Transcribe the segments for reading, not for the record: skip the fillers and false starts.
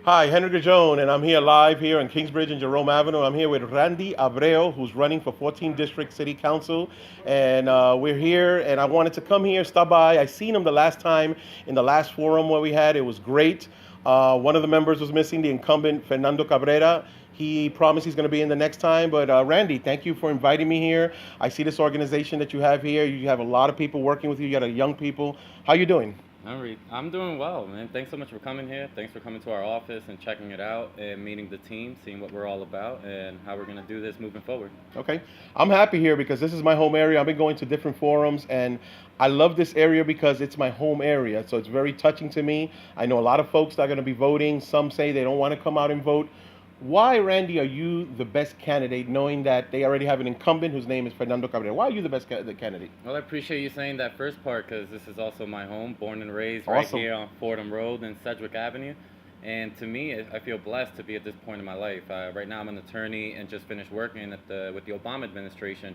Hi, Henry Gajon, and I'm here live here in Kingsbridge and Jerome Avenue. I'm here with Randy Abreu, who's running for 14th District City Council, and we're here. And I wanted to come here, stop by. I seen him the last time in the last forum where we had. It was great. One of the members was missing, the incumbent Fernando Cabrera. He promised he's going to be in the next time. But Randy, thank you for inviting me here. I see this organization that you have here. You have a lot of people working with you. You got a young people. How you doing? I'm doing well, man. Thanks so much for coming here. Thanks for coming to our office and checking it out and meeting the team, seeing what we're all about and how we're going to do this moving forward. Okay. I'm happy here because this is my home area. I've been going to different forums and I love this area because it's my home area. So it's very touching to me. I know a lot of folks that are going to be voting. Some say they don't want to come out and vote. Why, Randy, are you the best candidate knowing that they already have an incumbent whose name is Fernando Cabrera? Why are you the best candidate? Well, I appreciate you saying that first part because this is also my home, born and raised right Awesome. here on Fordham Road and Sedgwick Avenue. And to me, I feel blessed to be at this point in my life. Right now, I'm an attorney and just finished working with the Obama administration.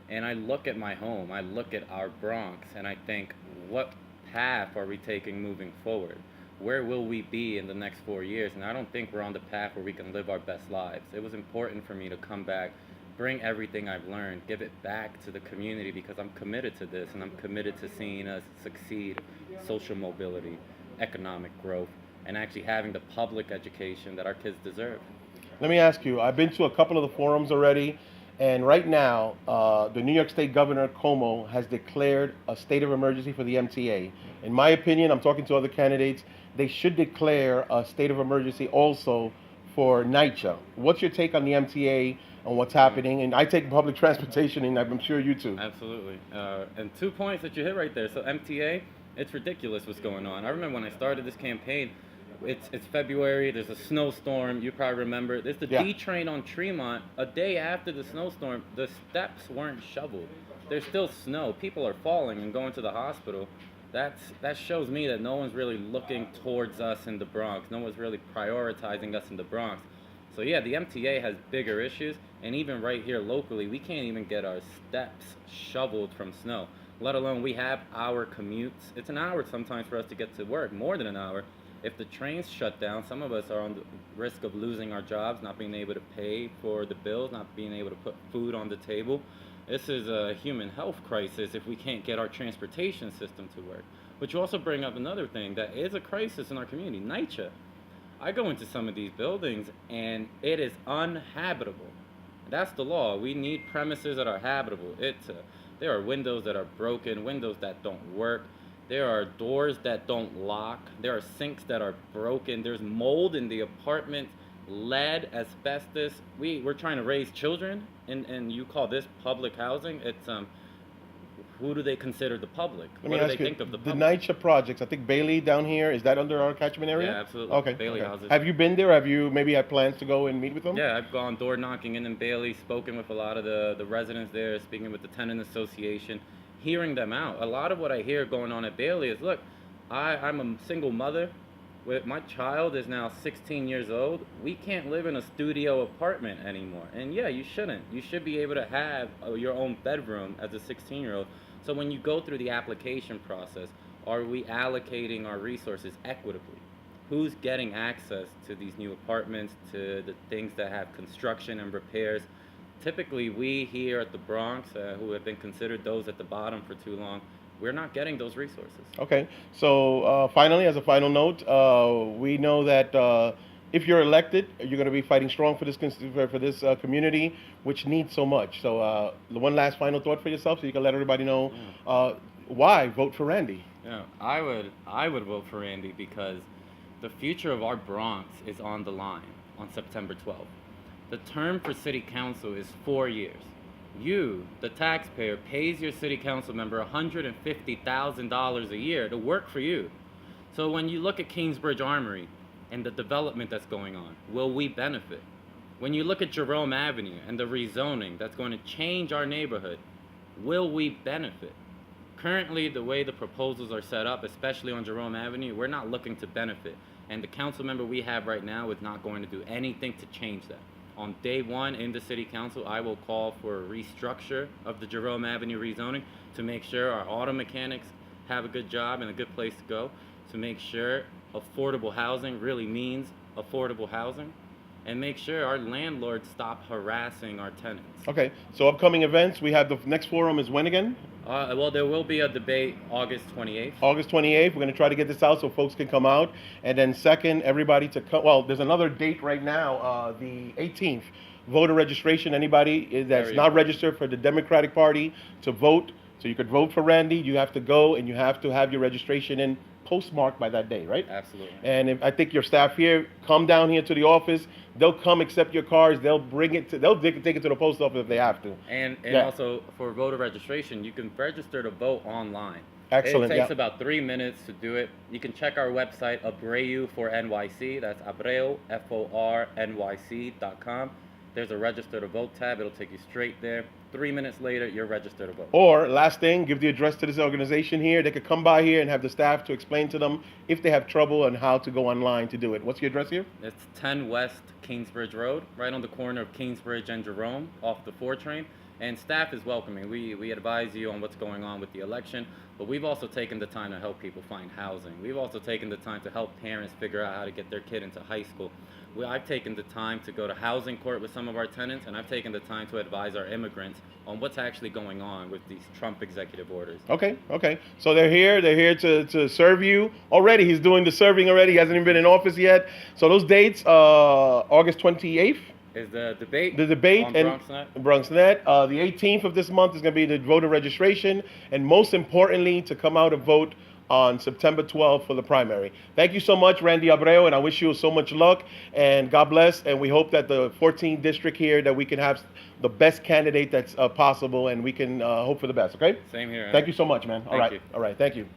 And I look at my home, I look at our Bronx, and I think, what path are we taking moving forward? Where will we be in the next 4 years? And I don't think we're on the path where we can live our best lives. It was important for me to come back, bring everything I've learned, give it back to the community because I'm committed to this and I'm committed to seeing us succeed, social mobility, economic growth, and actually having the public education that our kids deserve. Let me ask you. I've been to a couple of the forums already, and right now, the New York State Governor Cuomo has declared a state of emergency for the MTA. In my opinion, I'm talking to other candidates. They should declare a state of emergency also for NYCHA. What's your take on the MTA and what's happening? And I take public transportation, and I'm sure you too. Absolutely. And 2 points that you hit right there. So MTA, it's ridiculous what's going on. I remember when I started this campaign, it's February, there's a snowstorm, you probably remember. There's the Yeah. D train on Tremont. A day after the snowstorm, the steps weren't shoveled. There's still snow. People are falling and going to the hospital. That shows me that no one's really looking towards us in the Bronx. No one's really prioritizing us in the Bronx. So yeah, the MTA has bigger issues, and even right here locally, we can't even get our steps shoveled from snow. Let alone we have our commutes. It's an hour sometimes for us to get to work, more than an hour. If the trains shut down, some of us are on the risk of losing our jobs, not being able to pay for the bills, not being able to put food on the table. This is a human health crisis if we can't get our transportation system to work. But you also bring up another thing that is a crisis in our community, NYCHA. I go into some of these buildings and it is uninhabitable. That's the law. We need premises that are habitable. There are windows that are broken, windows that don't work. There are doors that don't lock. There are sinks that are broken. There's mold in the apartment, lead, asbestos. We're trying to raise children, and you call this public housing? It's who do they consider the public? Let What me do ask they you, think of the the public? NYCHA projects, I think Bailey down here, is that under our catchment area? Yeah, absolutely. Okay, Bailey okay. houses. Have you been there? Have you maybe had plans to go and meet with them? Yeah, I've gone door knocking in Bailey, spoken with a lot of the residents there, speaking with the tenant association, hearing them out. A lot of what I hear going on at Bailey is, look, I'm a single mother. With my child is now 16 years old. We can't live in a studio apartment anymore. And yeah, you shouldn't. You should be able to have your own bedroom as a 16-year-old. So when you go through the application process, are we allocating our resources equitably? Who's getting access to these new apartments, to the things that have construction and repairs? Typically, we here at the Bronx, who have been considered those at the bottom for too long, we're not getting those resources. Okay. So finally, as a final note, we know that if you're elected, you're going to be fighting strong for this community, which needs so much. So the one last final thought for yourself, so you can let everybody know Yeah. why vote for Randy. Yeah, I would vote for Andy because the future of our Bronx is on the line on September 12th. The term for city council is 4 years. You, the taxpayer, pays your city council member $150,000 a year to work for you. So when you look at Kingsbridge Armory and the development that's going on, will we benefit? When you look at Jerome Avenue and the rezoning that's going to change our neighborhood, will we benefit? Currently, the way the proposals are set up, especially on Jerome Avenue, we're not looking to benefit. And the council member we have right now is not going to do anything to change that. On day one in the city council, I will call for a restructure of the Jerome Avenue rezoning to make sure our auto mechanics have a good job and a good place to go, to make sure affordable housing really means affordable housing, and make sure our landlords stop harassing our tenants. Okay, so upcoming events, we have the next forum is when again? Well, there will be a debate August 28th. August 28th. We're going to try to get this out so folks can come out. And then second, everybody to come. Well, there's another date right now, the 18th. Voter registration. Anybody that's Very not important. registered for the Democratic Party to vote. So you could vote for Randy. You have to go and you have to have your registration in postmarked by that day, right? Absolutely. And if, I think your staff here come down here to the office. They'll come accept your cards. They'll bring it to. They'll take it to the post office if they have to. And Yeah. also for voter registration, you can register to vote online. Excellent, It takes yeah. about 3 minutes to do it. You can check our website, Abreu for NYC. That's Abreu, FORNYC.com. There's a register to vote tab. It'll take you straight there. 3 minutes later, you're registered to vote. Or last thing, give the address to this organization here. They could come by here and have the staff to explain to them if they have trouble and how to go online to do it. What's your address here? It's 10 West Kingsbridge Road, right on the corner of Kingsbridge and Jerome, off the 4 train. And staff is welcoming. We advise you on what's going on with the election, but we've also taken the time to help people find housing. We've also taken the time to help parents figure out how to get their kid into high school. I've taken the time to go to housing court with some of our tenants, and I've taken the time to advise our immigrants on what's actually going on with these Trump executive orders. Okay, okay. So they're here. They're here to serve you. Already, he's doing the serving already. He hasn't even been in office yet. So those dates, August 28th. Is the debate The debate on and BronxNet? The 18th of this month is going to be the voter registration, and most importantly, to come out and vote on September 12th for the primary. Thank you so much, Randy Abreu, and I wish you so much luck and God bless. And we hope that the 14th district here that we can have the best candidate that's possible, and we can hope for the best. Okay. Same here. Thank you so much, man. All Thank right. you. All right. Thank you.